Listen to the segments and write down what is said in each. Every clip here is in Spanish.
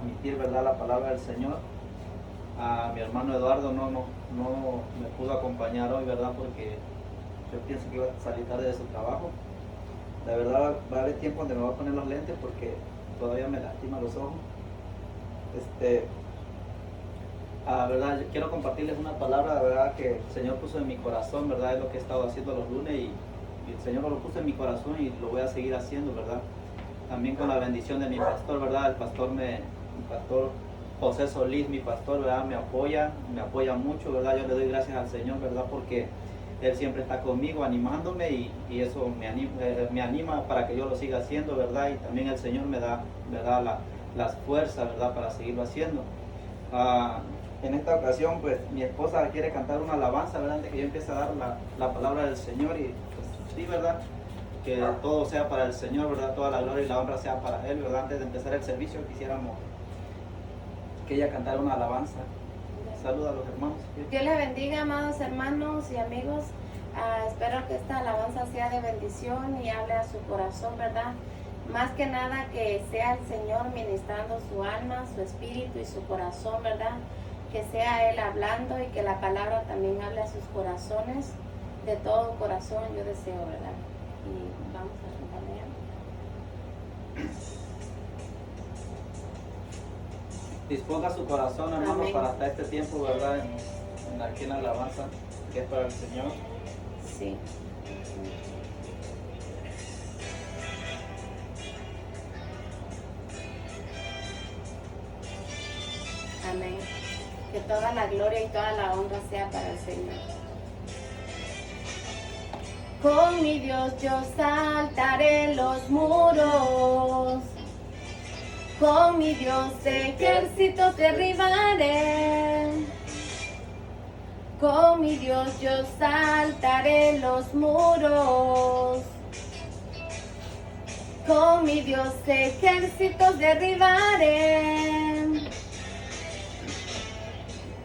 transmitir, ¿verdad?, la palabra del Señor. A mi hermano Eduardo no me pudo acompañar hoy, ¿verdad?, porque yo pienso que iba a salir tarde de su trabajo. La verdad va a haber tiempo donde me voy a poner los lentes porque todavía me lastima los ojos. ¿Verdad? Yo quiero compartirles una palabra, ¿verdad?, que el Señor puso en mi corazón, ¿verdad? Es lo que he estado haciendo los lunes y el Señor lo puso en mi corazón y lo voy a seguir haciendo, ¿verdad? También con la bendición de mi pastor, ¿verdad? El pastor José Solís, mi pastor, ¿verdad?, me apoya mucho, ¿verdad? Yo le doy gracias al Señor, ¿verdad?, porque Él siempre está conmigo animándome y eso me anima para que yo lo siga haciendo, ¿verdad? Y también el Señor me da, ¿verdad?, las fuerzas, ¿verdad?, para seguirlo haciendo. En esta ocasión, pues, mi esposa quiere cantar una alabanza, ¿verdad?, antes que yo empiece a dar la palabra del Señor y, pues, sí, ¿verdad?, que todo sea para el Señor, ¿verdad?, toda la gloria y la honra sea para Él, ¿verdad? Antes de empezar el servicio quisiéramos que ella cantara una alabanza. Saluda a los hermanos. Dios les bendiga, amados hermanos y amigos. Espero que esta alabanza sea de bendición y hable a su corazón, ¿verdad? Más que nada que sea el Señor ministrando su alma, su espíritu y su corazón, ¿verdad? Que sea Él hablando y que la palabra también hable a sus corazones. De todo corazón yo deseo, ¿verdad? Y vamos a cantarle ya. Disponga su corazón, hermano, Amén. para hasta este tiempo, ¿verdad? Aquí en la alabanza, que es para el Señor. Sí. Amén. Que toda la gloria y toda la honra sea para el Señor. Con mi Dios yo saltaré los muros. Con mi Dios ejércitos derribaré. Con mi Dios yo saltaré los muros. Con mi Dios ejércitos derribaré.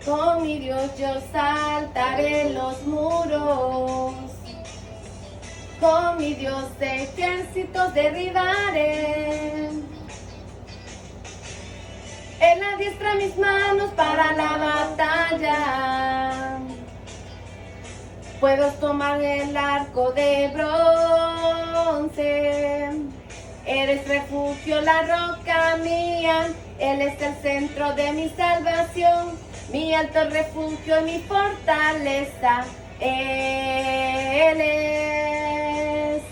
Con mi Dios yo saltaré los muros. Con mi Dios ejércitos derribaré. Él adiestra mis manos para la batalla. Puedo tomar el arco de bronce. Eres refugio, la roca mía. Él es el centro de mi salvación. Mi alto refugio y mi fortaleza. Él es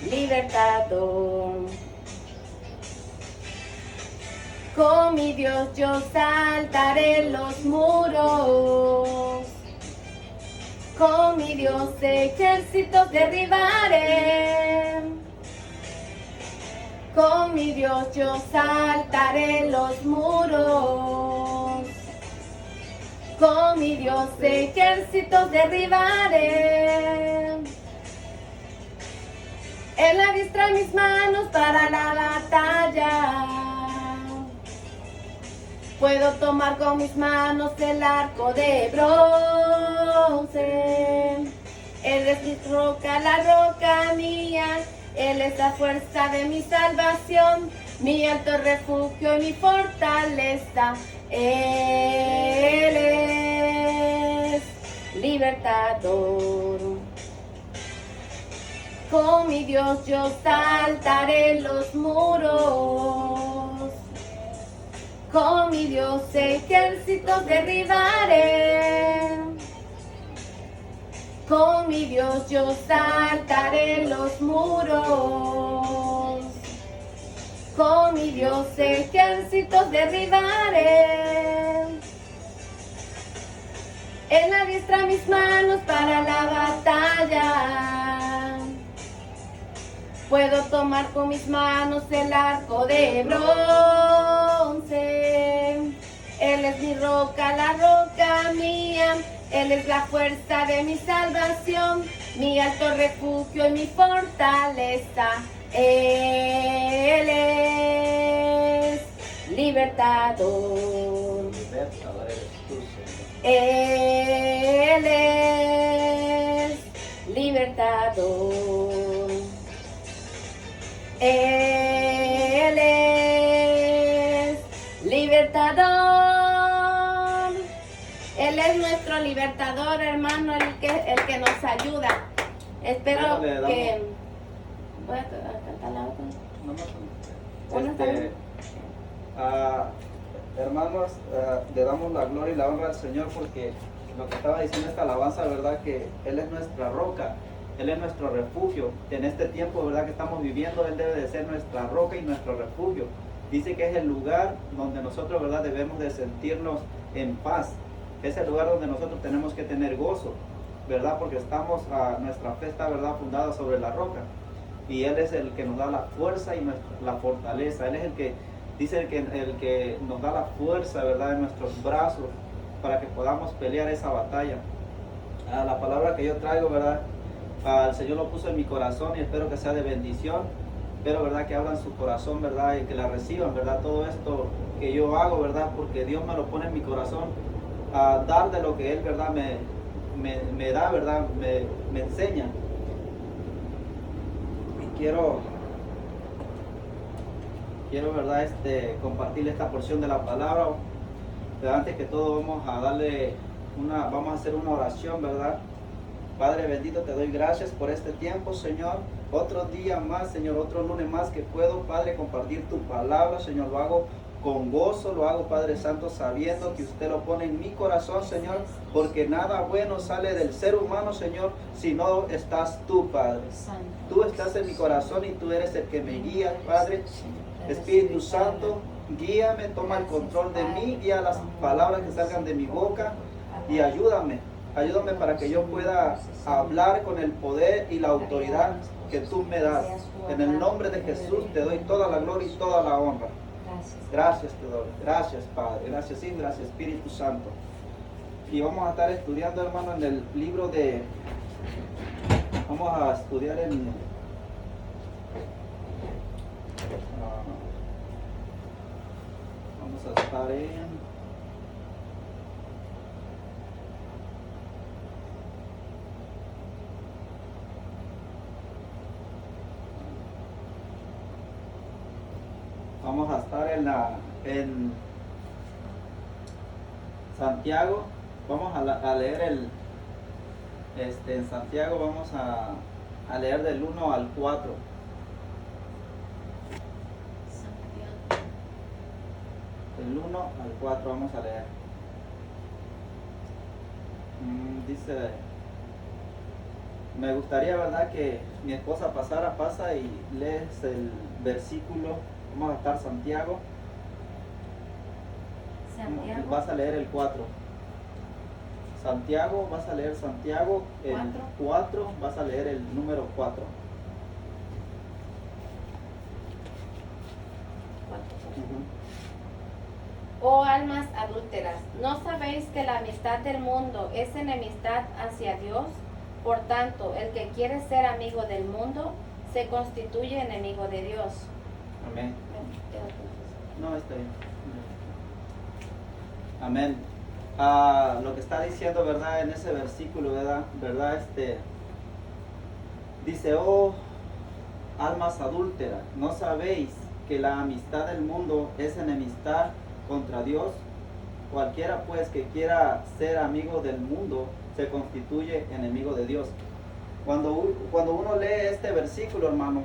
libertador. Con mi Dios yo saltaré los muros. Con mi Dios ejércitos derribaré. Con mi Dios yo saltaré los muros. Con mi Dios ejércitos derribaré. Él adiestra mis manos para la batalla. Puedo tomar con mis manos el arco de bronce. Él es mi roca, la roca mía. Él es la fuerza de mi salvación, mi alto refugio y mi fortaleza. Él es libertador. Con mi Dios yo saltaré los muros. Con mi Dios ejércitos derribaré. Con mi Dios yo saltaré los muros. Con mi Dios ejércitos derribaré. Él adiestra mis manos para la batalla. Puedo tomar con mis manos el arco de bronce. Él es mi roca, la roca mía. Él es la fuerza de mi salvación, mi alto refugio y mi fortaleza. Él es libertador. Él es libertador. Él es Libertador. Él es nuestro libertador, hermano, el que nos ayuda. Espero que... Voy a cantar la otra. Hermanos, le damos la gloria y la honra al Señor porque lo que estaba diciendo esta alabanza, verdad que Él es nuestra roca, Él es nuestro refugio. En este tiempo, verdad que estamos viviendo, Él debe de ser nuestra roca y nuestro refugio. Dice que es el lugar donde nosotros, verdad, debemos de sentirnos en paz. Es el lugar donde nosotros tenemos que tener gozo, verdad, porque nuestra fe está, verdad, fundada sobre la roca. Y Él es el que nos da la fuerza y la fortaleza. Él es el que dice el que nos da la fuerza, verdad, en nuestros brazos para que podamos pelear esa batalla. La palabra que yo traigo, verdad, el Señor lo puso en mi corazón y espero que sea de bendición. Espero, verdad, que abran su corazón, verdad, y que la reciban, verdad, todo esto que yo hago, verdad, porque Dios me lo pone en mi corazón a dar de lo que Él, verdad, me da, verdad, me enseña. Y quiero, verdad, compartir esta porción de la palabra. Pero antes que todo vamos a hacer una oración, verdad. Padre bendito, te doy gracias por este tiempo, Señor. Otro día más, Señor, otro lunes más que puedo, Padre, compartir tu palabra, Señor. Lo hago con gozo, lo hago, Padre Santo, sabiendo que usted lo pone en mi corazón, Señor, porque nada bueno sale del ser humano, Señor, si no estás tú, Padre. Tú estás en mi corazón y tú eres el que me guía, Padre. Espíritu Santo, guíame, toma el control de mí, guía las palabras que salgan de mi boca y ayúdame para que yo pueda hablar con el poder y la autoridad que tú me das. En el nombre de Jesús te doy toda la gloria y toda la honra. Gracias te doy. Gracias, Padre. Gracias, sí, gracias, Espíritu Santo. Y vamos a estar estudiando, hermano, en el libro de... Vamos a estudiar vamos a estar en... Vamos a estar en Santiago. Vamos a leer en Santiago vamos a leer del 1 al 4. Del 1 al 4 vamos a leer. Dice, me gustaría, verdad, que mi esposa pasa y lees el versículo. Vamos a estar Santiago. Vas a leer el 4. Santiago, vas a leer Santiago, el 4, vas a leer el número 4. Oh almas adúlteras, ¿no sabéis que la amistad del mundo es enemistad hacia Dios? Por tanto, el que quiere ser amigo del mundo se constituye enemigo de Dios. Amén. No, está bien. Amén. Lo que está diciendo, verdad, en ese versículo, verdad, dice, oh almas adúlteras, ¿no sabéis que la amistad del mundo es enemistad contra Dios? Cualquiera pues que quiera ser amigo del mundo se constituye enemigo de Dios. Cuando uno lee este versículo, hermano,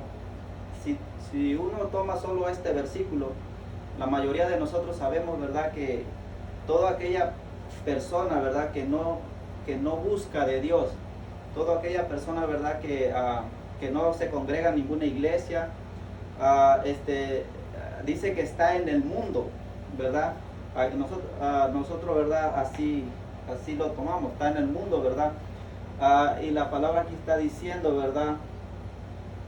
si uno toma solo este versículo, la mayoría de nosotros sabemos, verdad, que toda aquella persona, verdad, que no busca de Dios, toda aquella persona, verdad, que no se congrega en ninguna iglesia, dice que está en el mundo, verdad. Nosotros, verdad, así lo tomamos, está en el mundo, verdad. Y la palabra aquí está diciendo, verdad,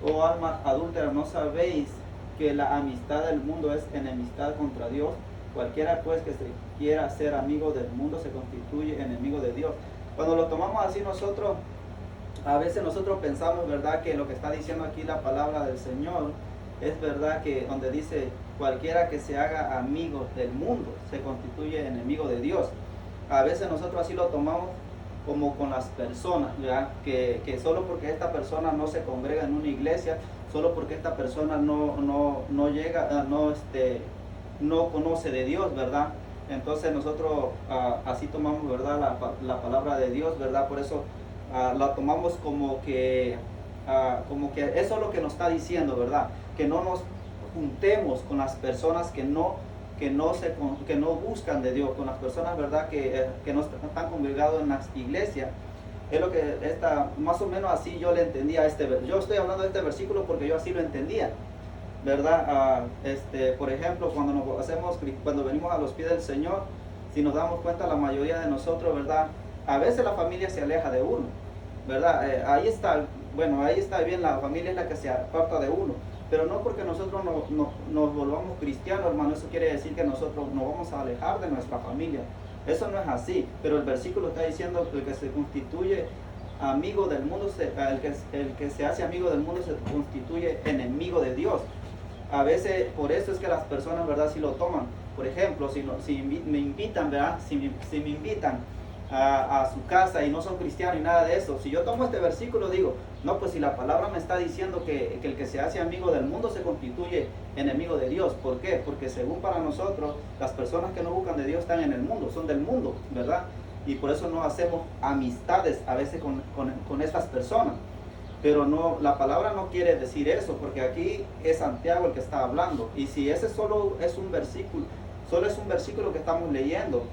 oh almas adúlteras, ¿no sabéis que la amistad del mundo es enemistad contra Dios? Cualquiera pues que se quiera ser amigo del mundo se constituye enemigo de Dios. Cuando lo tomamos así nosotros, a veces nosotros pensamos, verdad, que lo que está diciendo aquí la palabra del Señor es verdad que donde dice cualquiera que se haga amigo del mundo se constituye enemigo de Dios. A veces nosotros así lo tomamos como con las personas, ¿verdad? Que solo porque esta persona no se congrega en una iglesia, solo porque esta persona no llega, no conoce de Dios, ¿verdad? Entonces nosotros así tomamos, ¿verdad? La palabra de Dios, ¿verdad? Por eso la tomamos como que eso es lo que nos está diciendo, ¿verdad? Que no nos juntemos con las personas que no buscan de Dios, con las personas, ¿verdad? Que no están congregados en las iglesias. Es lo que más o menos así yo le entendía yo estoy hablando de este versículo porque yo así lo entendía, ¿verdad? Por ejemplo, cuando venimos a los pies del Señor, si nos damos cuenta, la mayoría de nosotros, ¿verdad? A veces la familia se aleja de uno, ¿verdad? Ahí está bien, la familia es la que se aparta de uno, pero no porque nosotros nos volvamos cristianos, hermano, eso quiere decir que nosotros nos vamos a alejar de nuestra familia. Eso no es así, pero el versículo está diciendo que el que se constituye amigo del mundo, el que se hace amigo del mundo se constituye enemigo de Dios. A veces, por eso es que las personas, ¿verdad?, si lo toman. Por ejemplo, si me invitan, ¿verdad?, si me invitan a su casa y no son cristianos y nada de eso, si yo tomo este versículo, digo, no, pues si la palabra me está diciendo que el que se hace amigo del mundo se constituye enemigo de Dios. ¿Por qué? Porque según para nosotros, las personas que no buscan de Dios están en el mundo, son del mundo, ¿verdad? Y por eso no hacemos amistades a veces con estas personas. Pero no, la palabra no quiere decir eso, porque aquí es Santiago el que está hablando. Y si ese solo es un versículo que estamos leyendo,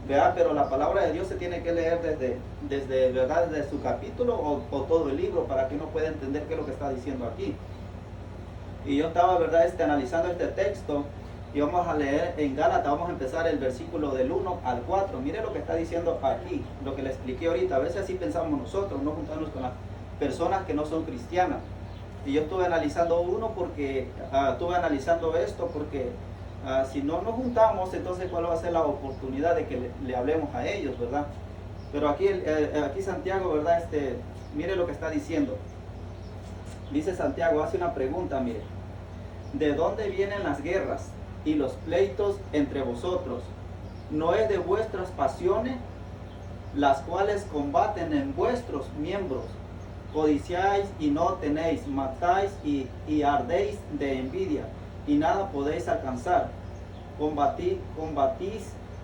¿verdad? Pero la palabra de Dios se tiene que leer desde su capítulo o todo el libro para que uno pueda entender qué es lo que está diciendo aquí. Y yo estaba, ¿verdad?, analizando este texto y vamos a leer en Gálatas, vamos a empezar el versículo del 1 al 4. Mire lo que está diciendo aquí, lo que le expliqué ahorita. A veces así pensamos nosotros, no juntarnos con las personas que no son cristianas. Y yo estuve analizando esto porque si no nos juntamos, entonces ¿cuál va a ser la oportunidad de que le hablemos a ellos, verdad? Pero aquí Santiago, ¿verdad? Mire lo que está diciendo. Dice Santiago, hace una pregunta, mire. ¿De dónde vienen las guerras y los pleitos entre vosotros? ¿No es de vuestras pasiones, las cuales combaten en vuestros miembros? Codiciáis y no tenéis, matáis y ardéis de envidia, y nada podéis alcanzar. Combatís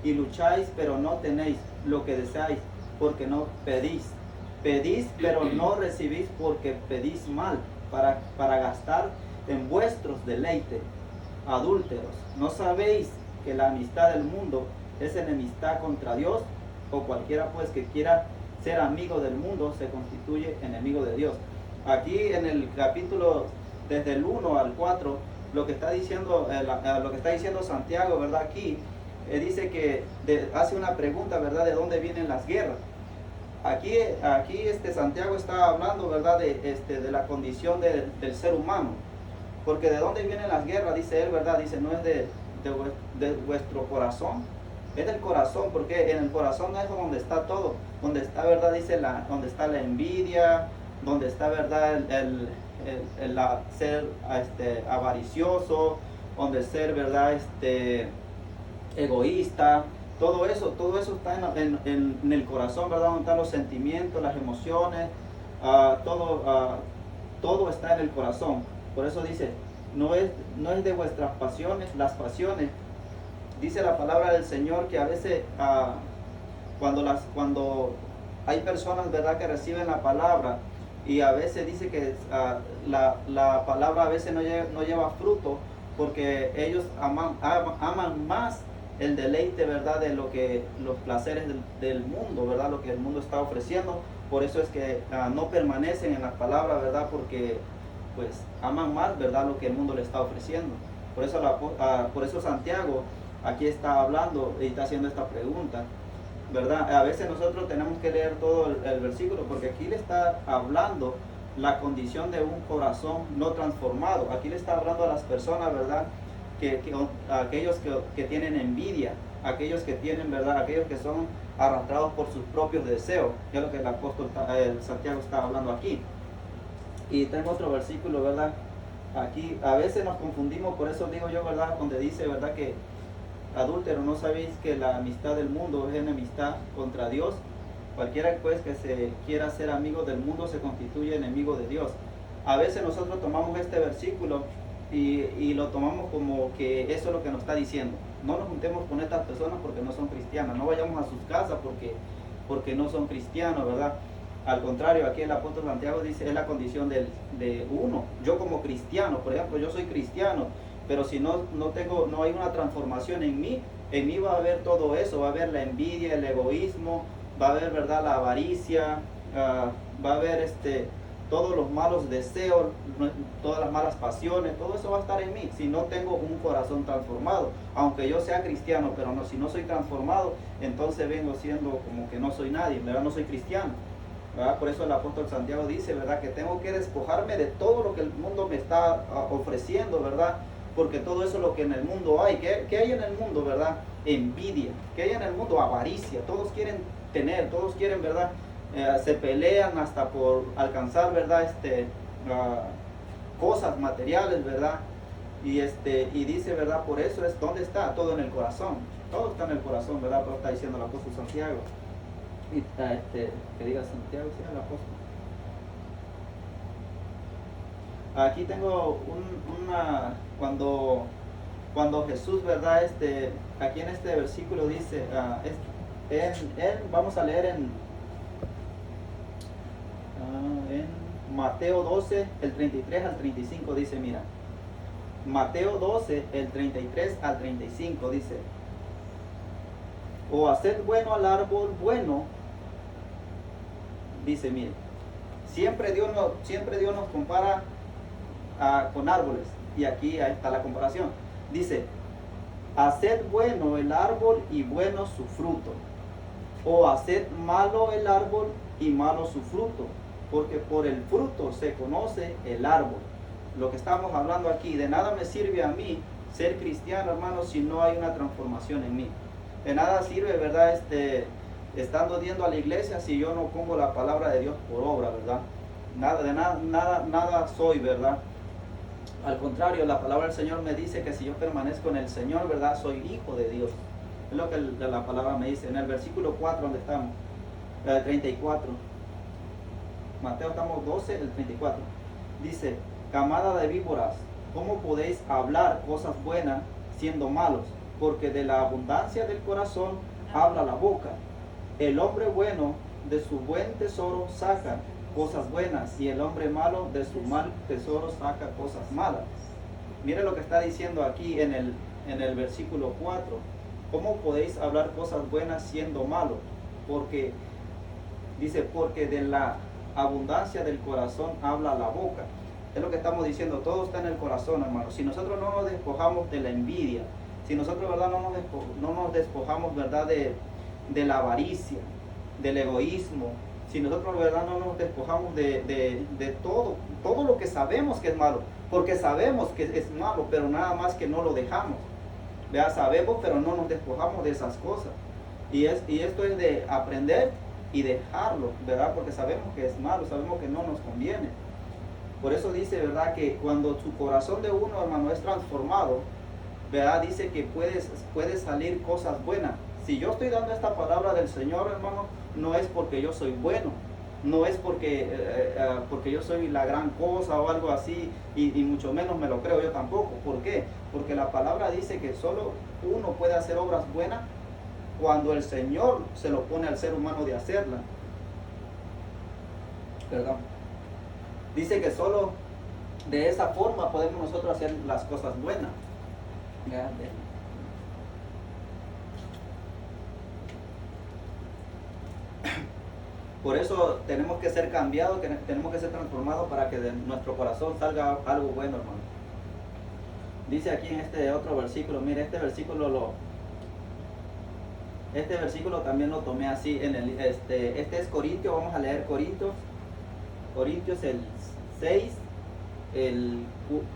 y lucháis, pero no tenéis lo que deseáis, porque no pedís. Pedís, pero no recibís, porque pedís mal, para gastar en vuestros deleites. Adúlteros, ¿no sabéis que la amistad del mundo es enemistad contra Dios? O cualquiera pues que quiera ser amigo del mundo se constituye enemigo de Dios. Aquí en el capítulo desde el 1 al 4, lo que está diciendo Santiago, ¿verdad? Aquí dice que hace una pregunta, ¿verdad? ¿De dónde vienen las guerras? Aquí Santiago está hablando, ¿verdad?, de la condición del ser humano. Porque ¿de dónde vienen las guerras? Dice él, ¿verdad? Dice, no es de vuestro corazón, es del corazón, porque en el corazón es donde está todo, donde está, ¿verdad? Dice, donde está la envidia, donde está, ¿verdad?, el ser avaricioso, donde ser, ¿verdad?, egoísta. Todo eso está en el corazón, ¿verdad? Donde están los sentimientos, las emociones, todo está en el corazón. Por eso dice, no es de vuestras pasiones, las pasiones. Dice la palabra del Señor que a veces cuando hay personas, ¿verdad?, que reciben la palabra y a veces dice que la palabra a veces no lleva fruto porque ellos aman más el deleite, ¿verdad?, de los placeres del mundo, ¿verdad?, lo que el mundo está ofreciendo. Por eso es que no permanecen en las palabras, ¿verdad?, porque pues aman más, ¿verdad?, lo que el mundo le está ofreciendo. Por eso Santiago aquí está hablando y está haciendo esta pregunta, ¿verdad? A veces nosotros tenemos que leer todo el versículo porque aquí le está hablando la condición de un corazón no transformado. Aquí le está hablando a las personas, ¿verdad?, aquellos que tienen envidia, aquellos que tienen, ¿verdad?, aquellos que son arrastrados por sus propios deseos, que es lo que el apóstol Santiago está hablando aquí. Y tengo otro versículo, ¿verdad? Aquí a veces nos confundimos, por eso digo yo, ¿verdad?, donde dice, ¿verdad?, que adúltero, ¿no sabéis que la amistad del mundo es enemistad contra Dios? Cualquiera pues que se quiera ser amigo del mundo se constituye enemigo de Dios. A veces nosotros tomamos este versículo y lo tomamos como que eso es lo que nos está diciendo. No nos juntemos con estas personas porque no son cristianas, no vayamos a sus casas porque no son cristianos, ¿verdad? Al contrario, aquí el apóstol Santiago dice, es la condición de uno. Yo como cristiano, por ejemplo, yo soy cristiano, pero si no hay una transformación en mí va a haber todo eso, va a haber la envidia, el egoísmo, va a haber, ¿verdad?, la avaricia, va a haber todos los malos deseos, todas las malas pasiones, todo eso va a estar en mí si no tengo un corazón transformado. Aunque yo sea cristiano, pero no, si no soy transformado, entonces vengo siendo como que no soy nadie, ¿verdad? No soy cristiano, ¿verdad? Por eso el apóstol Santiago dice, ¿verdad?, que tengo que despojarme de todo lo que el mundo me está ofreciendo, ¿verdad? Porque todo eso es lo que en el mundo hay. ¿Qué hay en el mundo, verdad? Envidia. ¿Qué hay en el mundo? Avaricia. Todos quieren tener, todos quieren, ¿verdad? Se pelean hasta por alcanzar, ¿verdad? Cosas materiales, ¿verdad? Y dice, ¿verdad? Por eso es, ¿dónde está? Todo en el corazón. Todo está en el corazón, ¿verdad? Lo está diciendo el apóstol Santiago. Y que diga Santiago, sí, el apóstol. Aquí tengo cuando Jesús, ¿verdad? Aquí en este versículo dice, vamos a leer en Mateo 12, el 33 al 35, dice, mira, Mateo 12, el 33 al 35, dice, o haced bueno al árbol bueno, dice, mire, siempre Dios nos compara con árboles, y aquí ahí está la comparación. Dice, haced bueno el árbol y bueno su fruto, o haced malo el árbol y malo su fruto, porque por el fruto se conoce el árbol. Lo que estamos hablando aquí, de nada me sirve a mí ser cristiano, hermano, si no hay una transformación en mí. De nada sirve, ¿verdad?, estando yendo a la iglesia si yo no pongo la palabra de Dios por obra, ¿verdad? Nada soy, ¿verdad? Al contrario, la palabra del Señor me dice que si yo permanezco en el Señor, ¿verdad?, soy hijo de Dios. Es lo que la palabra me dice. En el versículo 4 donde estamos, 34. Mateo estamos 12, el 34. Dice, camada de víboras, ¿cómo podéis hablar cosas buenas siendo malos? Porque de la abundancia del corazón habla la boca. El hombre bueno de su buen tesoro saca cosas buenas, y el hombre malo de su mal tesoro saca cosas malas. Mire lo que está diciendo aquí en el versículo 4. ¿Cómo podéis hablar cosas buenas siendo malos? Porque dice, porque de la abundancia del corazón habla la boca. Es lo que estamos diciendo, todo está en el corazón, hermano. Si nosotros no nos despojamos de la envidia, si nosotros, ¿verdad?, no nos despojamos, ¿verdad?, de la avaricia, del egoísmo, si nosotros, ¿verdad?, no nos despojamos de todo lo que sabemos que es malo, porque sabemos que es malo, pero nada más que no lo dejamos, ¿verdad? Sabemos, pero no nos despojamos de esas cosas. Y esto es de aprender y dejarlo, ¿verdad? Porque sabemos que es malo, sabemos que no nos conviene. Por eso dice, ¿verdad?, que cuando su corazón de uno, hermano, es transformado, ¿verdad?, dice que puede salir cosas buenas. Si yo estoy dando esta palabra del Señor, hermano, no es porque yo soy bueno, no es porque yo soy la gran cosa o algo así, y mucho menos me lo creo yo tampoco. ¿Por qué? Porque la palabra dice que solo uno puede hacer obras buenas cuando el Señor se lo pone al ser humano de hacerla. Perdón. Dice que solo de esa forma podemos nosotros hacer las cosas buenas. ¿Ya? Por eso tenemos que ser cambiados, tenemos que ser transformados para que de nuestro corazón salga algo bueno, hermano. Dice aquí en este otro versículo, mire, este versículo también lo tomé así, este es Corintios, vamos a leer Corintios el 6, el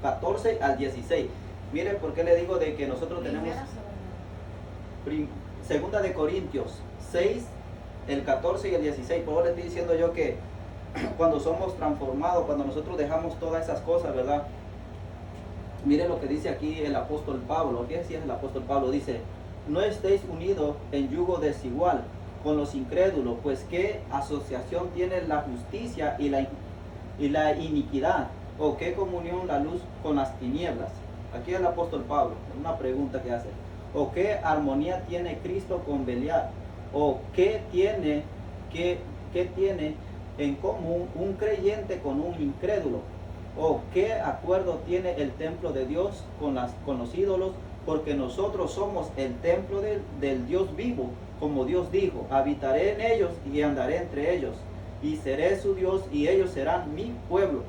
14 al 16. Mire, ¿por qué le digo de que nosotros tenemos segunda de Corintios 6, el 14 y el 16? Por eso le estoy diciendo yo que cuando somos transformados, cuando nosotros dejamos todas esas cosas, ¿verdad? Mire lo que dice aquí el apóstol Pablo. ¿Qué decía el apóstol Pablo? Dice, no estéis unidos en yugo desigual con los incrédulos, pues qué asociación tiene la justicia y la iniquidad, ¿O qué comunión la luz con las tinieblas? Aquí el apóstol Pablo, una pregunta que hace. ¿O qué armonía tiene Cristo con Belial? ¿O qué tiene en común un creyente con un incrédulo? ¿O qué acuerdo tiene el templo de Dios con los ídolos? Porque nosotros somos el templo del Dios vivo, como Dios dijo, habitaré en ellos y andaré entre ellos, y seré su Dios y ellos serán mi pueblo.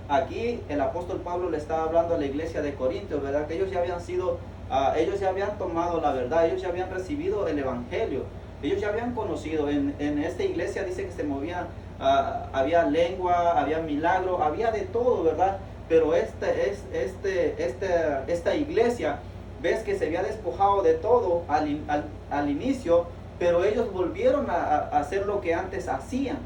Aquí el apóstol Pablo le estaba hablando a la iglesia de Corintios, ¿verdad? Que ellos ya habían sido, ellos ya habían tomado la verdad, ellos ya habían recibido el evangelio, ellos ya habían conocido. En esta iglesia dice que se movía, había lengua, había milagro, había de todo, ¿verdad? Pero esta iglesia, ves que se había despojado de todo al inicio, pero ellos volvieron a hacer lo que antes hacían,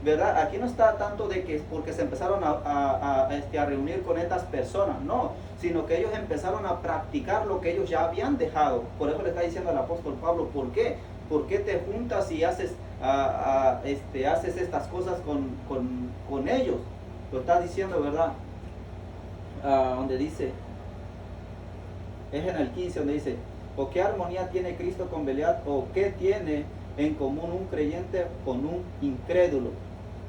¿verdad? Aquí no está tanto de que porque se empezaron a reunir con estas personas, no, sino que ellos empezaron a practicar lo que ellos ya habían dejado. Por eso le está diciendo al apóstol Pablo, ¿por qué? ¿Por qué te juntas y haces estas cosas con ellos? Lo está diciendo, ¿verdad? Donde dice, es en el 15 donde dice, ¿o qué armonía tiene Cristo con Belial? ¿O qué tiene en común un creyente con un incrédulo?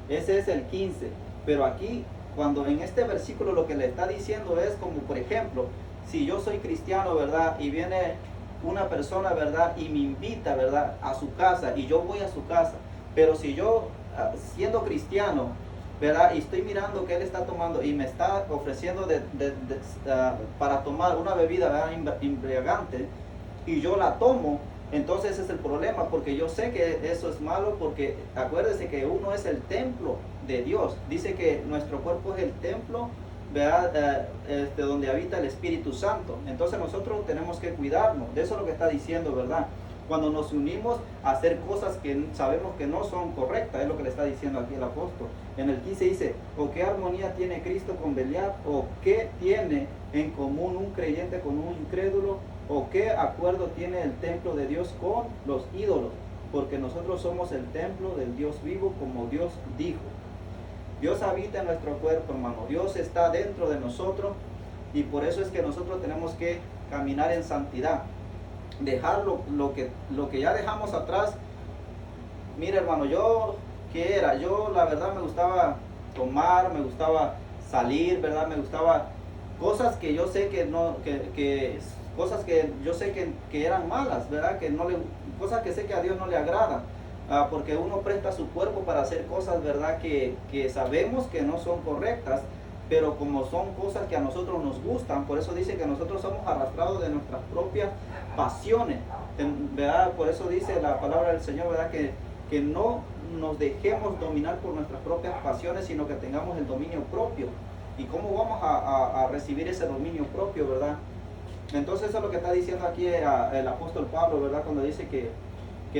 Ese es el 15. Pero aquí, cuando en este versículo lo que le está diciendo es como, por ejemplo, si yo soy cristiano, ¿verdad? Y viene una persona, ¿verdad? Y me invita, ¿verdad? A su casa y yo voy a su casa. Pero si yo, siendo cristiano, ¿verdad? Y estoy mirando que él está tomando y me está ofreciendo para tomar una bebida, ¿verdad? Embriagante, y yo la tomo, entonces ese es el problema, porque yo sé que eso es malo, porque acuérdese que uno es el templo de Dios. Dice que nuestro cuerpo es el templo, ¿verdad? Donde habita el Espíritu Santo. Entonces nosotros tenemos que cuidarnos. De eso es lo que está diciendo, ¿verdad? Cuando nos unimos a hacer cosas que sabemos que no son correctas, es lo que le está diciendo aquí el apóstol. En el 15 dice, ¿o qué armonía tiene Cristo con Belial? ¿O qué tiene en común un creyente con un incrédulo? ¿O qué acuerdo tiene el templo de Dios con los ídolos? Porque nosotros somos el templo del Dios vivo, como Dios dijo. Dios habita en nuestro cuerpo, hermano. Dios está dentro de nosotros, y por eso es que nosotros tenemos que caminar en santidad. Dejar lo que ya dejamos atrás. Mira, hermano, yo, ¿qué era? Yo, la verdad, me gustaba tomar, me gustaba salir, ¿verdad? Me gustaba cosas que yo sé que no, cosas que yo sé que eran malas, ¿verdad? Cosas que sé que a Dios no le agradan. Porque uno presta su cuerpo para hacer cosas, ¿verdad? Que sabemos que no son correctas, pero como son cosas que a nosotros nos gustan, por eso dice que nosotros somos arrastrados de nuestras propias pasiones, ¿verdad? Por eso dice la palabra del Señor, ¿verdad? Que no nos dejemos dominar por nuestras propias pasiones, sino que tengamos el dominio propio. ¿Y cómo vamos a recibir ese dominio propio, verdad? Entonces eso es lo que está diciendo aquí el apóstol Pablo, ¿verdad? Cuando dice que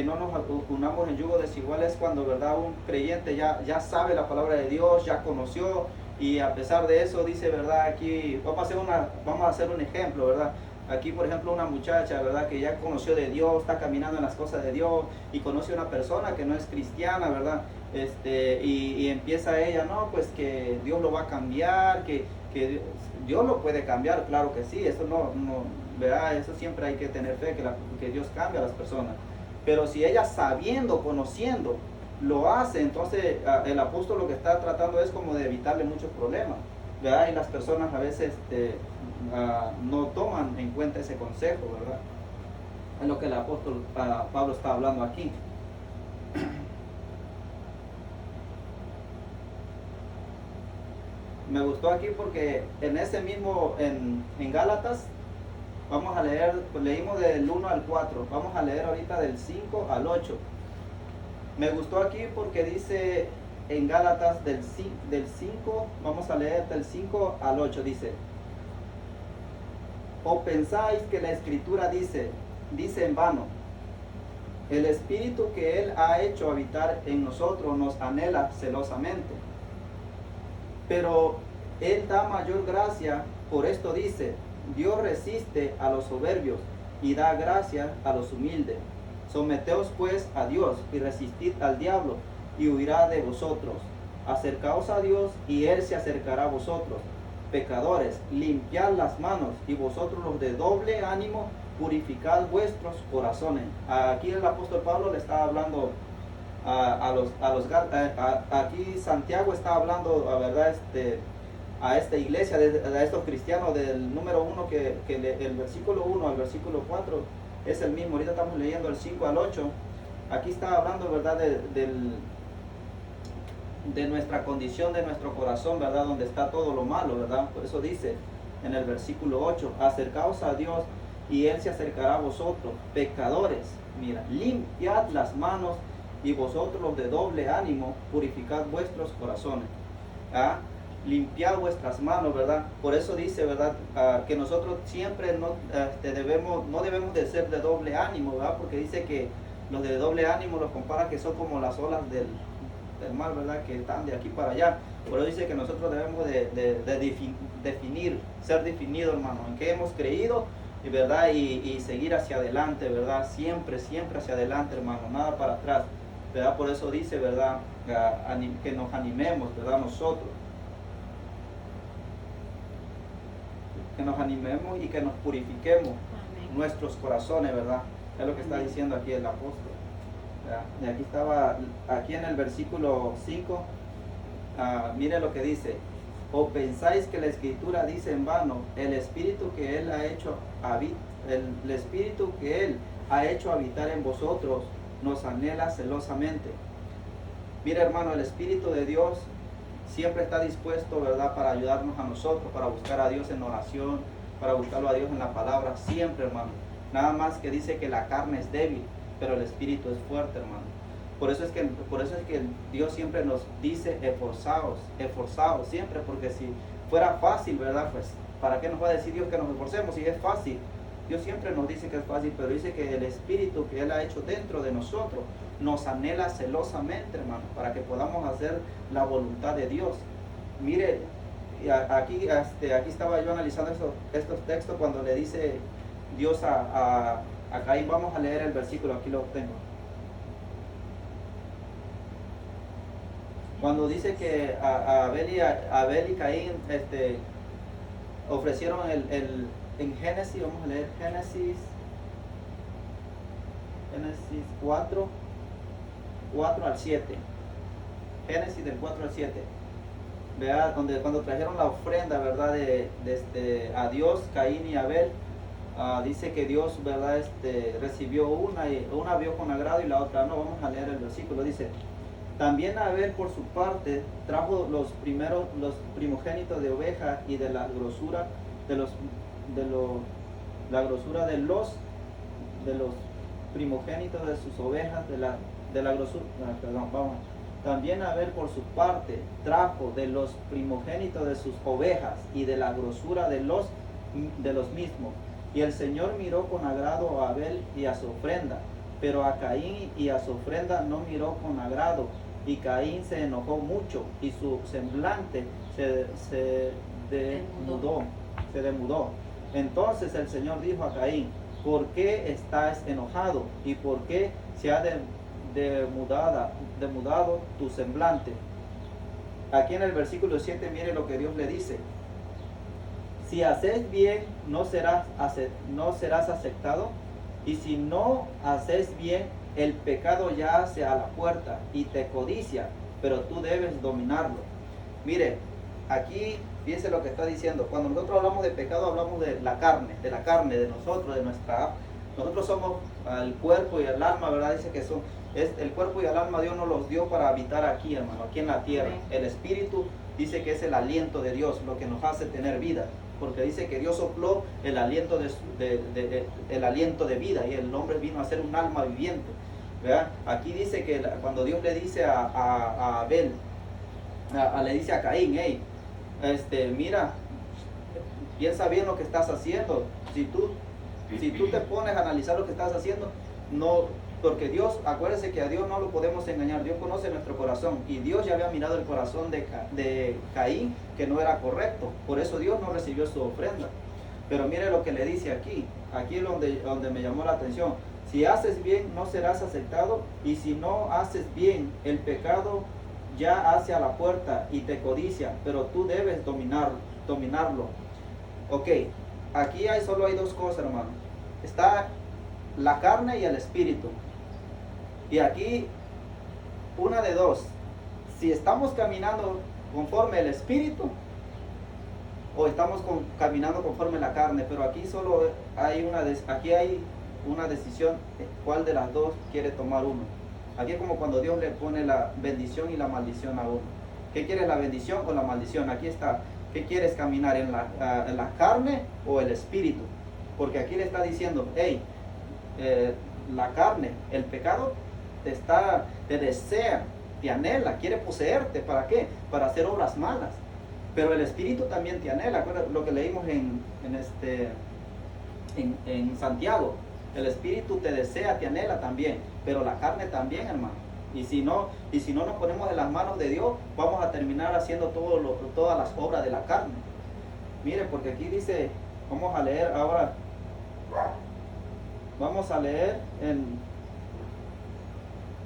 no nos unamos en yugo desigual, es cuando, ¿verdad? Un creyente ya sabe la palabra de Dios, ya conoció, y a pesar de eso dice, ¿verdad? Aquí vamos a hacer un ejemplo, ¿verdad? Aquí, por ejemplo, una muchacha, ¿verdad? Que ya conoció de Dios, está caminando en las cosas de Dios, y conoce a una persona que no es cristiana, ¿verdad? Y empieza ella, no, pues que Dios lo va a cambiar, que Dios lo puede cambiar, claro que sí, eso no, ¿verdad? Eso siempre hay que tener fe, que Dios cambia a las personas. Pero si ella sabiendo, conociendo, lo hace, entonces el apóstol lo que está tratando es como de evitarle muchos problemas, ¿verdad? Y las personas a veces no toman en cuenta ese consejo, ¿verdad? Es lo que el apóstol Pablo está hablando aquí. Me gustó aquí porque en ese mismo, en Gálatas, vamos a leer, leímos del 1 al 4, vamos a leer ahorita del 5 al 8. Me gustó aquí porque dice en Gálatas del 5, vamos a leer del 5 al 8, dice: ¿O pensáis que la Escritura dice en vano, el Espíritu que Él ha hecho habitar en nosotros nos anhela celosamente? Pero Él da mayor gracia, por esto dice, Dios resiste a los soberbios y da gracia a los humildes. Someteos pues a Dios y resistid al diablo y huirá de vosotros. Acercaos a Dios y Él se acercará a vosotros. pecadores, limpiad las manos, y vosotros los de doble ánimo, purificad vuestros corazones. Aquí el apóstol Pablo le está hablando aquí Santiago está hablando, la verdad, a esta iglesia, a estos cristianos del número 1, el versículo 1 al versículo 4 es el mismo. Ahorita estamos leyendo el 5 al 8. Aquí está hablando, verdad, de nuestra condición, de nuestro corazón, verdad, donde está todo lo malo, verdad. Por eso dice en el versículo 8, acercaos a Dios y Él se acercará a vosotros, pecadores. Mira, limpiad las manos, y vosotros los de doble ánimo, purificad vuestros corazones. Limpiad vuestras manos, ¿verdad? Por eso dice, ¿verdad? Que nosotros siempre no debemos de ser de doble ánimo, ¿verdad? Porque dice que los de doble ánimo los compara que son como las olas del mar, ¿verdad? Que están de aquí para allá. Por eso dice que nosotros debemos definir, ser definidos, hermano, en qué hemos creído, ¿verdad? Y seguir hacia adelante, ¿verdad? Siempre, siempre hacia adelante, hermano, nada para atrás, ¿verdad? Por eso dice, ¿verdad? Que nos animemos, ¿verdad? Nosotros. Que nos animemos y que nos purifiquemos. Amén. Nuestros corazones, ¿verdad? Es lo que está diciendo aquí el apóstol, ¿verdad? Y aquí estaba, aquí en el versículo 5, mire lo que dice: o pensáis que la escritura dice en vano, el espíritu que él ha hecho el espíritu que él ha hecho habitar en vosotros nos anhela celosamente. Mire, hermano, el Espíritu de Dios siempre está dispuesto, ¿verdad?, para ayudarnos a nosotros, para buscar a Dios en oración, para buscarlo a Dios en la palabra, siempre, hermano. Nada más que dice que la carne es débil, pero el Espíritu es fuerte, hermano. Por eso es que Dios siempre nos dice esforzaos, esforzaos siempre, porque si fuera fácil, ¿verdad?, pues ¿para qué nos va a decir Dios que nos esforcemos si es fácil? Dios siempre nos dice que es fácil, pero dice que el Espíritu que Él ha hecho dentro de nosotros nos anhela celosamente, hermano, para que podamos hacer la voluntad de Dios. Mire, aquí estaba yo analizando estos textos cuando le dice Dios a Caín. Vamos a leer el versículo, aquí lo tengo. Cuando dice que Abel y Caín ofrecieron en Génesis, vamos a leer Génesis 4 al 7. Génesis del 4 al 7. Vea, cuando trajeron la ofrenda, ¿verdad?, a Dios, Caín y Abel, dice que Dios, ¿verdad?, recibió una vio con agrado y la otra no. Vamos a leer el versículo. Dice: también Abel por su parte trajo los primogénitos de oveja y de la grosura de los primogénitos de sus ovejas, de la grosura, También Abel por su parte trajo de los primogénitos de sus ovejas y de la grosura de los mismos. Y el Señor miró con agrado a Abel y a su ofrenda, pero a Caín y a su ofrenda no miró con agrado. Y Caín se enojó mucho y su semblante se demudó. Entonces el Señor dijo a Caín: ¿por qué estás enojado? ¿Y por qué se ha demudado tu semblante? Aquí en el versículo 7, mire lo que Dios le dice: si haces bien, no serás aceptado, y si no haces bien, el pecado yace a la puerta y te codicia, pero tú debes dominarlo. Mire, aquí fíjense lo que está diciendo. Cuando nosotros hablamos de pecado, hablamos de la carne, de nosotros, nosotros somos el cuerpo y el alma, ¿verdad? Dice que el cuerpo y el alma Dios nos los dio para habitar aquí, hermano, aquí en la tierra. El espíritu dice que es el aliento de Dios, lo que nos hace tener vida, porque dice que Dios sopló el aliento el aliento de vida, y el hombre vino a ser un alma viviente, ¿verdad? Aquí dice que cuando Dios le dice a Abel, le dice a Caín: hey, mira, piensa bien lo que estás haciendo. Si tú te pones a analizar lo que estás haciendo, no, porque Dios, acuérdense que a Dios no lo podemos engañar. Dios conoce nuestro corazón, y Dios ya había mirado el corazón de Caín, que no era correcto. Por eso Dios no recibió su ofrenda. Pero mire lo que le dice aquí es donde me llamó la atención: si haces bien, no serás aceptado, y si no haces bien, el pecado ya hace a la puerta y te codicia, pero tú debes dominarlo. dominarlo. Ok, aquí solo hay dos cosas, hermano. Está la carne y el espíritu. Y aquí, una de dos. Si estamos caminando conforme el espíritu, o estamos caminando conforme la carne. Pero aquí solo hay una decisión, cuál de las dos quiere tomar uno. Aquí es como cuando Dios le pone la bendición y la maldición a uno. ¿Qué quieres, la bendición o la maldición? Aquí está. ¿Qué quieres caminar, en la carne o el espíritu? Porque aquí le está diciendo, hey, la carne, el pecado te desea, te anhela, quiere poseerte. ¿Para qué? Para hacer obras malas. Pero el espíritu también te anhela. Acuérdate lo que leímos en Santiago. El espíritu te desea, te anhela también, pero la carne también, hermano. Y si no nos ponemos en las manos de Dios, vamos a terminar haciendo todas las obras de la carne. Mire, porque aquí dice, vamos a leer ahora, vamos a leer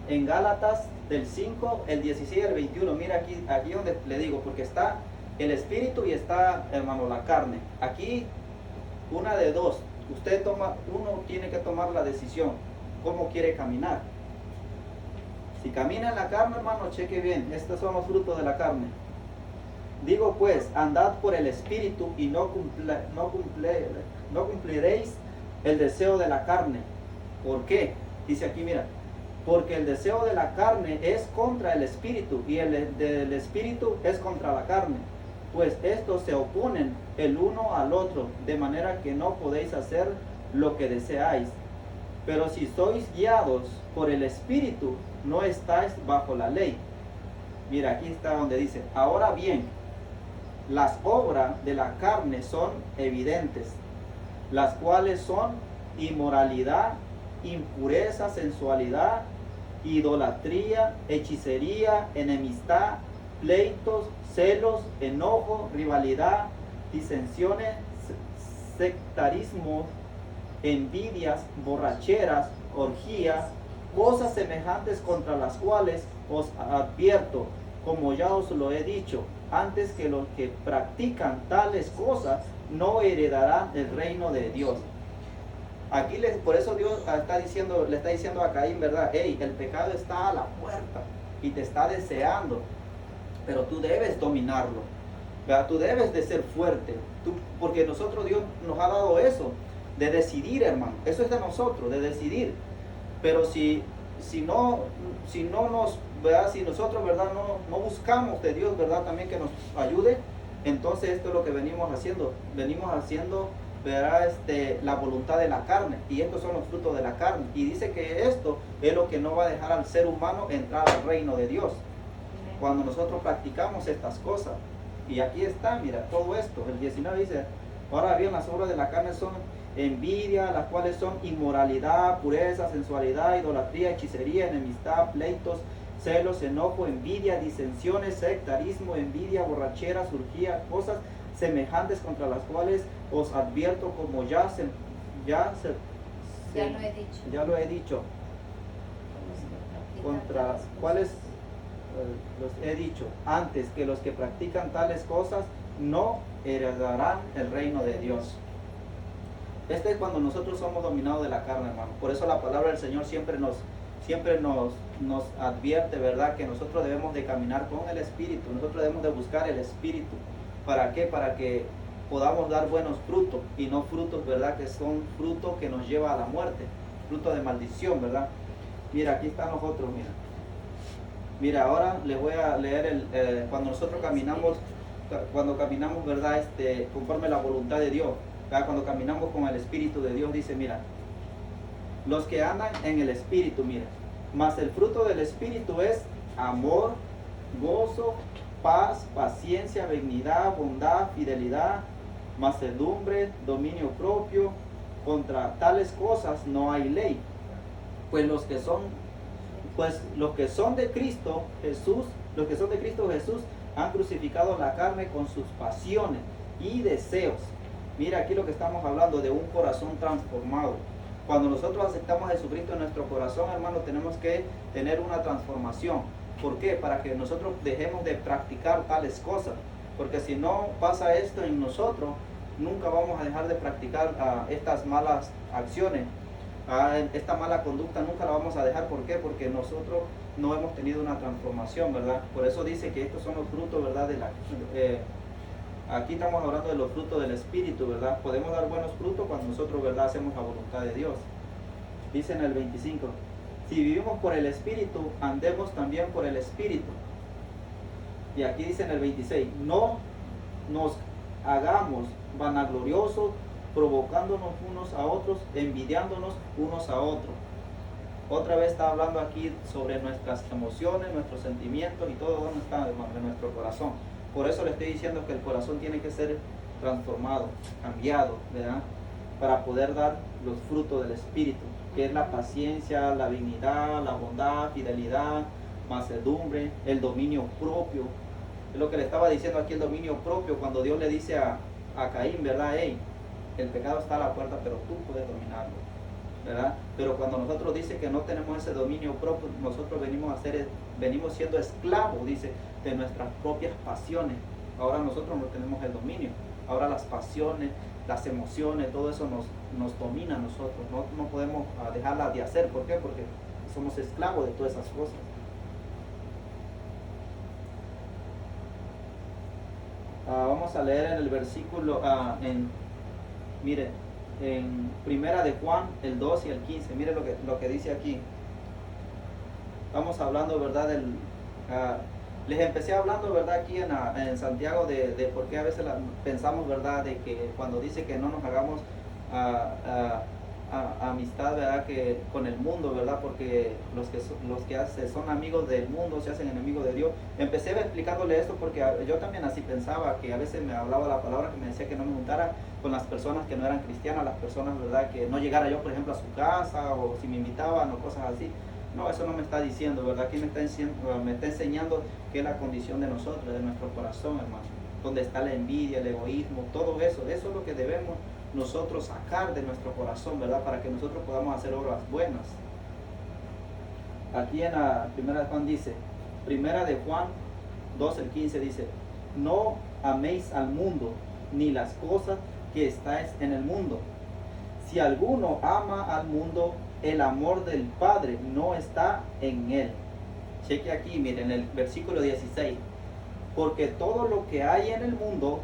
en Gálatas del 5, el 16 y el 21. Mira aquí donde le digo, porque está el espíritu y está, hermano, la carne. Aquí, una de dos. Uno tiene que tomar la decisión, cómo quiere caminar. Si camina en la carne, hermano, cheque bien, estos son los frutos de la carne. Digo pues, andad por el espíritu y no cumpliréis el deseo de la carne. ¿Por qué? Dice aquí, mira, porque el deseo de la carne es contra el espíritu y el del espíritu es contra la carne. Pues estos se oponen el uno al otro, de manera que no podéis hacer lo que deseáis. Pero si sois guiados por el espíritu, no estáis bajo la ley. Mira, aquí está donde dice, ahora bien, las obras de la carne son evidentes, las cuales son inmoralidad, impureza, sensualidad, idolatría, hechicería, enemistad, pleitos, celos, enojo, rivalidad, disensiones, sectarismo, envidias, borracheras, orgías, cosas semejantes contra las cuales os advierto, como ya os lo he dicho, antes que los que practican tales cosas no heredarán el reino de Dios. Aquí por eso Dios le está diciendo a Caín, ¿verdad? Hey, el pecado está a la puerta y te está deseando, pero tú debes dominarlo, ¿verdad? Tú debes de ser fuerte, porque Dios nos ha dado eso, de decidir, hermano. Eso es de nosotros, de decidir. Pero si nosotros, ¿verdad? No buscamos de Dios, ¿verdad? También que nos ayude, entonces esto es lo que venimos haciendo, ¿verdad? La voluntad de la carne, y estos son los frutos de la carne, y dice que esto es lo que no va a dejar al ser humano entrar al reino de Dios, cuando nosotros practicamos estas cosas. Y aquí está, mira, todo esto, el 19 dice, ahora bien, las obras de la carne son envidia, las cuales son inmoralidad, pureza, sensualidad, idolatría, hechicería, enemistad, pleitos, celos, enojo, envidia, disensiones, sectarismo, envidia, borracheras, orgías, cosas semejantes contra las cuales os advierto, como ya lo he dicho, contra cuáles los he dicho antes, que los que practican tales cosas no heredarán el reino de Dios. Este es cuando nosotros somos dominados de la carne, hermano. Por eso la palabra del Señor siempre nos advierte, ¿verdad? Que nosotros debemos de caminar con el Espíritu. Nosotros debemos de buscar el Espíritu. ¿Para qué? Para que podamos dar buenos frutos, y no frutos, ¿verdad? Que son frutos que nos lleva a la muerte, frutos de maldición, ¿verdad? Mira, aquí están los otros, mira. Mira, ahora les voy a leer cuando nosotros caminamos, ¿verdad? Conforme a la voluntad de Dios, ¿verdad? Cuando caminamos con el Espíritu de Dios, dice, mira, los que andan en el Espíritu, mira, mas el fruto del Espíritu es amor, gozo, paz, paciencia, benignidad, bondad, fidelidad, mansedumbre, dominio propio. Contra tales cosas no hay ley. Pues los que son de Cristo Jesús han crucificado la carne con sus pasiones y deseos. Mira aquí lo que estamos hablando, de un corazón transformado. Cuando nosotros aceptamos a Jesucristo en nuestro corazón, hermano, tenemos que tener una transformación. ¿Por qué? Para que nosotros dejemos de practicar tales cosas. porque si no pasa esto en nosotros, nunca vamos a dejar de practicar estas malas acciones. Esta mala conducta nunca la vamos a dejar. ¿Por qué? Porque nosotros no hemos tenido una transformación, ¿verdad? Por eso dice que estos son los frutos, ¿verdad? Aquí estamos hablando de los frutos del Espíritu, ¿verdad? Podemos dar buenos frutos cuando nosotros, ¿verdad?, hacemos la voluntad de Dios. Dice en el 25, si vivimos por el Espíritu, andemos también por el Espíritu. Y aquí dice en el 26, no nos hagamos vanagloriosos, provocándonos unos a otros, envidiándonos unos a otros. Otra vez está hablando aquí sobre nuestras emociones, nuestros sentimientos y todo donde está, hermano, en nuestro corazón. Por eso le estoy diciendo que el corazón tiene que ser transformado, cambiado, ¿verdad? Para poder dar los frutos del Espíritu, que es la paciencia, la benignidad, la bondad, fidelidad, mansedumbre, el dominio propio. Es lo que le estaba diciendo aquí, el dominio propio, cuando Dios le dice a Caín, ¿verdad? Hey, el pecado está a la puerta, pero tú puedes dominarlo, ¿verdad? Pero cuando nosotros dice que no tenemos ese dominio propio, nosotros venimos siendo esclavos, dice, de nuestras propias pasiones. Ahora nosotros no tenemos el dominio. Ahora las pasiones, las emociones, todo eso nos domina a nosotros. No podemos dejarlas de hacer. ¿Por qué? Porque somos esclavos de todas esas cosas. Vamos a leer en el versículo, mire, en Primera de Juan, el 2 y el 15. Mire lo que dice aquí. Estamos hablando, ¿verdad? Les empecé hablando, ¿verdad? Aquí en Santiago de por qué a veces pensamos, ¿verdad? De que cuando dice que no nos hagamos amistad, ¿verdad? Que con el mundo, ¿verdad? Porque los que son amigos del mundo se hacen enemigos de Dios. Empecé explicándole esto porque yo también así pensaba, que a veces me hablaba la palabra que me decía que no me juntara con las personas que no eran cristianas, las personas, ¿verdad? Que no llegara yo, por ejemplo, a su casa, o si me invitaban o cosas así. No, eso no me está diciendo, ¿verdad? Aquí me está enseñando que es la condición de nosotros, de nuestro corazón, hermano. Donde está la envidia, el egoísmo, todo eso. Eso es lo que debemos nosotros sacar de nuestro corazón, ¿verdad? Para que nosotros podamos hacer obras buenas. Aquí en la Primera de Juan dice, Primera de Juan 2, el 15 dice, no améis al mundo, ni las cosas que estáis en el mundo. Si alguno ama al mundo, el amor del Padre no está en él. Cheque aquí, miren, el versículo 16. Porque todo lo que hay en el mundo,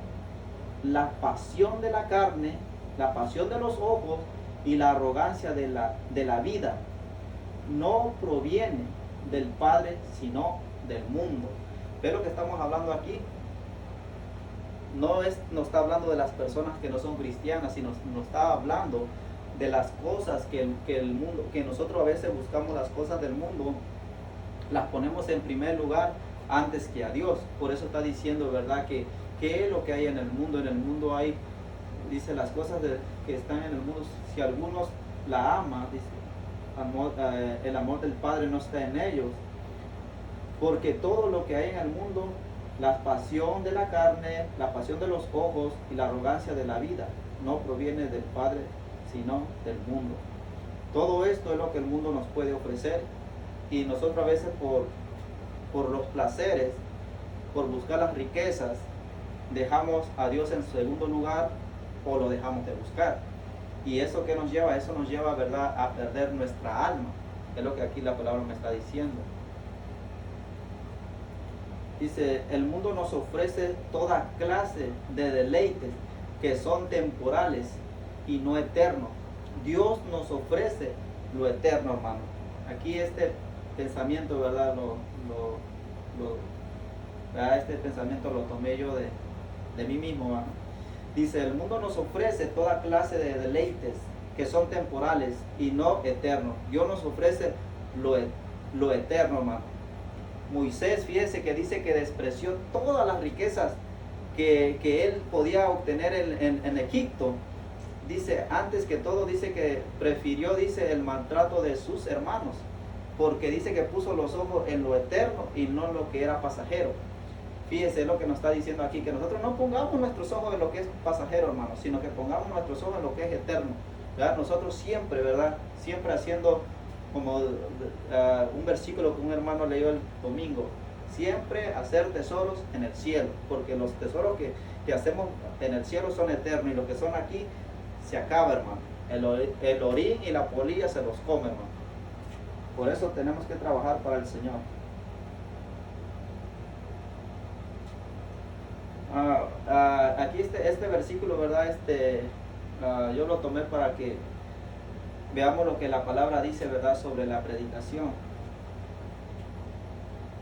la pasión de la carne, la pasión de los ojos y la arrogancia de la vida, no proviene del Padre, sino del mundo. Pero que estamos hablando aquí, no está hablando de las personas que no son cristianas, sino nos está hablando de las cosas que el mundo, que nosotros a veces buscamos las cosas del mundo, las ponemos en primer lugar antes que a Dios. Por eso está diciendo, ¿verdad? ¿Qué es lo que hay en el mundo? En el mundo hay, dice, las cosas que están en el mundo, si algunos la aman, dice, el amor del Padre no está en ellos. Porque todo lo que hay en el mundo, la pasión de la carne, la pasión de los ojos y la arrogancia de la vida, no proviene del Padre, sino del mundo. Todo esto es lo que el mundo nos puede ofrecer, y nosotros a veces por los placeres, por buscar las riquezas, dejamos a Dios en segundo lugar o lo dejamos de buscar. Y eso que nos lleva, ¿verdad?, a perder nuestra alma. Es lo que aquí la palabra me está diciendo. Dice, el mundo nos ofrece toda clase de deleites que son temporales y no eternos. Dios nos ofrece lo eterno, hermano. Aquí este pensamiento, ¿verdad? Este pensamiento lo tomé yo de mí mismo, hermano. Dice, el mundo nos ofrece toda clase de deleites que son temporales y no eternos. Dios nos ofrece lo eterno, hermano. Moisés, fíjese que dice que despreció todas las riquezas que él podía obtener en Egipto. Dice, antes que todo, dice que prefirió, dice, el maltrato de sus hermanos, porque dice que puso los ojos en lo eterno y no en lo que era pasajero. Fíjese lo que nos está diciendo aquí, que nosotros no pongamos nuestros ojos en lo que es pasajero, hermano, sino que pongamos nuestros ojos en lo que es eterno, ¿verdad? Nosotros siempre, ¿verdad? Siempre haciendo como un versículo que un hermano leyó el domingo, siempre hacer tesoros en el cielo, porque los tesoros que hacemos en el cielo son eternos y los que son aquí se acaba, hermano. El orín y la polilla se los come, hermano. Por eso tenemos que trabajar para el Señor. Aquí este versículo, ¿verdad? Yo lo tomé para que veamos lo que la palabra dice, ¿verdad? Sobre la predicación.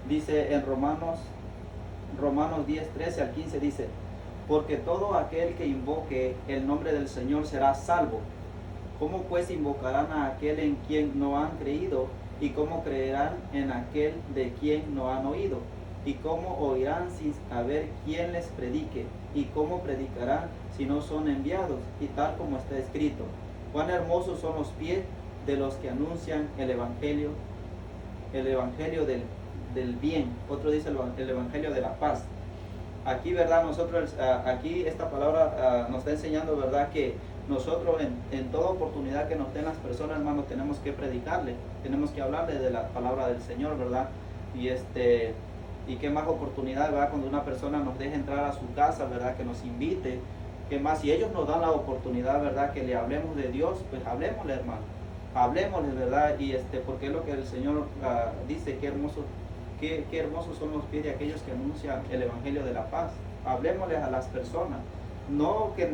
Dice en Romanos 10, 13 al 15, dice: porque todo aquel que invoque el nombre del Señor será salvo. ¿Cómo pues invocarán a aquel en quien no han creído? ¿Y cómo creerán en aquel de quien no han oído? ¿Y cómo oirán sin saber quién les predique? ¿Y cómo predicarán si no son enviados? Y tal como está escrito: cuán hermosos son los pies de los que anuncian el evangelio del bien. Otro dice el evangelio de la paz. Aquí, ¿verdad? Aquí esta palabra nos está enseñando, ¿verdad? Que nosotros en toda oportunidad que nos den las personas, hermanos, tenemos que predicarle, tenemos que hablarle de la palabra del Señor, ¿verdad? Y qué más oportunidad, ¿verdad? Cuando una persona nos deja entrar a su casa, ¿verdad? Que nos invite, qué más, si ellos nos dan la oportunidad, ¿verdad? Que le hablemos de Dios, pues hablemosle, hermano, hablemosle, ¿verdad? Y porque es lo que el Señor dice, qué hermosos son los pies de aquellos que anuncian el evangelio de la paz. Hablemosles a las personas, no que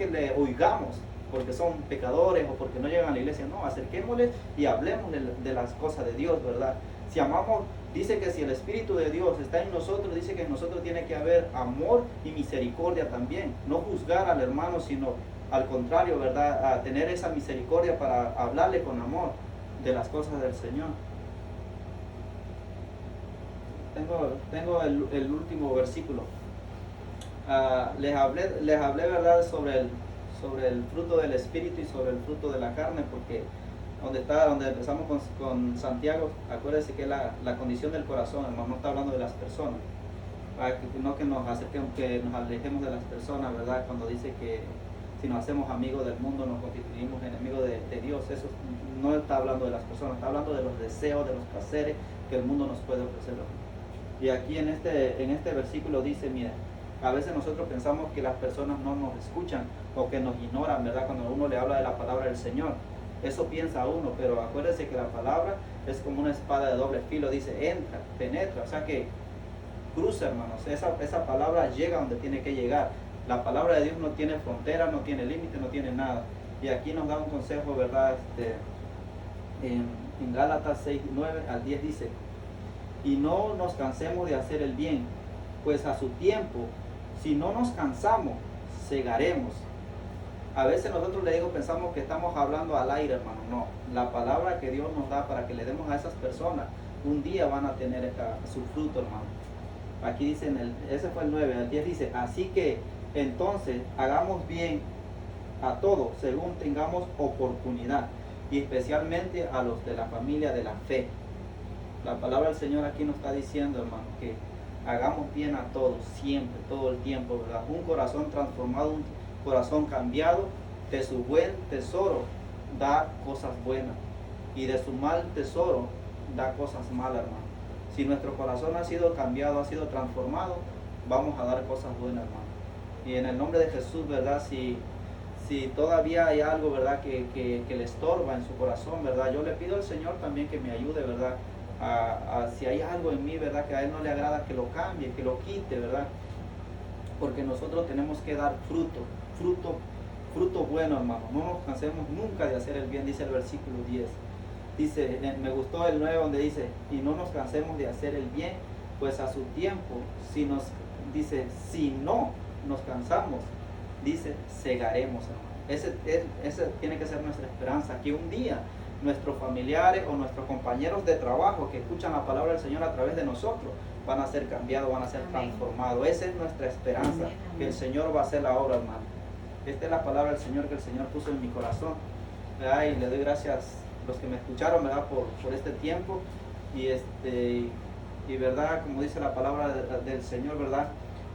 le oigamos porque son pecadores o porque no llegan a la iglesia, no, acerquémosles y hablemos de las cosas de Dios, ¿verdad? Si amamos, dice que si el Espíritu de Dios está en nosotros, dice que en nosotros tiene que haber amor y misericordia también, no juzgar al hermano, sino al contrario, ¿verdad? A tener esa misericordia para hablarle con amor de las cosas del Señor. Tengo el último versículo. Les hablé, ¿verdad? sobre el fruto del Espíritu y sobre el fruto de la carne, porque donde empezamos con Santiago, acuérdense que es la condición del corazón, hermano, no está hablando de las personas, no que nos alejemos de las personas, ¿verdad? Cuando dice que si nos hacemos amigos del mundo nos constituimos enemigos de Dios, eso no está hablando de las personas, está hablando de los deseos, de los placeres que el mundo nos puede ofrecer. Y aquí en este versículo dice, mira, a veces nosotros pensamos que las personas no nos escuchan o que nos ignoran, ¿verdad? Cuando uno le habla de la palabra del Señor. Eso piensa uno, pero acuérdense que la palabra es como una espada de doble filo. Dice, entra, penetra, o sea que cruza, hermanos. Esa palabra llega donde tiene que llegar. La palabra de Dios no tiene frontera, no tiene límite, no tiene nada. Y aquí nos da un consejo, ¿verdad? En Gálatas 6, 9 al 10 dice: y no nos cansemos de hacer el bien, pues a su tiempo, si no nos cansamos, segaremos. A veces nosotros pensamos que estamos hablando al aire, hermano. No, la palabra que Dios nos da para que le demos a esas personas, un día van a tener su fruto, hermano. Aquí dice, ese fue el 9, el 10 dice: así que entonces hagamos bien a todos según tengamos oportunidad, y especialmente a los de la familia de la fe. La palabra del Señor aquí nos está diciendo, hermano, que hagamos bien a todos, siempre, todo el tiempo, ¿verdad? Un corazón transformado, un corazón cambiado, de su buen tesoro da cosas buenas, y de su mal tesoro da cosas malas, hermano. Si nuestro corazón ha sido cambiado, ha sido transformado, vamos a dar cosas buenas, hermano. Y en el nombre de Jesús, ¿verdad? Si todavía hay algo, ¿verdad? Que le estorba en su corazón, ¿verdad? Yo le pido al Señor también que me ayude, ¿verdad? Si hay algo en mí, ¿verdad? Que a Él no le agrada, que lo cambie, que lo quite, ¿verdad? Porque nosotros tenemos que dar fruto bueno, hermano. No nos cansemos nunca de hacer el bien, dice el versículo 10. Dice, me gustó el 9 donde dice, y no nos cansemos de hacer el bien, pues a su tiempo, si no nos cansamos, dice, segaremos, hermano. Ese tiene que ser nuestra esperanza, que un día nuestros familiares o nuestros compañeros de trabajo que escuchan la palabra del Señor a través de nosotros van a ser cambiados, van a ser transformados. Esa es nuestra esperanza, que el Señor va a hacer la obra, hermano. Esta es la palabra del Señor que el Señor puso en mi corazón, ¿verdad? Y le doy gracias a los que me escucharon, ¿verdad? Por este tiempo. Y verdad, como dice la palabra del Señor, ¿verdad?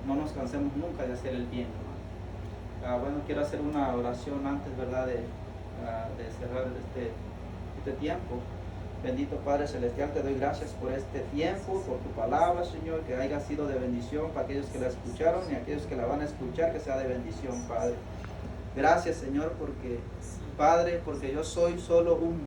No nos cansemos nunca de hacer el bien, hermano. Bueno, quiero hacer una oración antes, ¿verdad? De cerrar este tiempo. Bendito Padre Celestial, te doy gracias por este tiempo, por tu palabra, Señor, que haya sido de bendición para aquellos que la escucharon y aquellos que la van a escuchar, que sea de bendición, Padre. Gracias, Señor, porque, Padre, porque yo soy solo un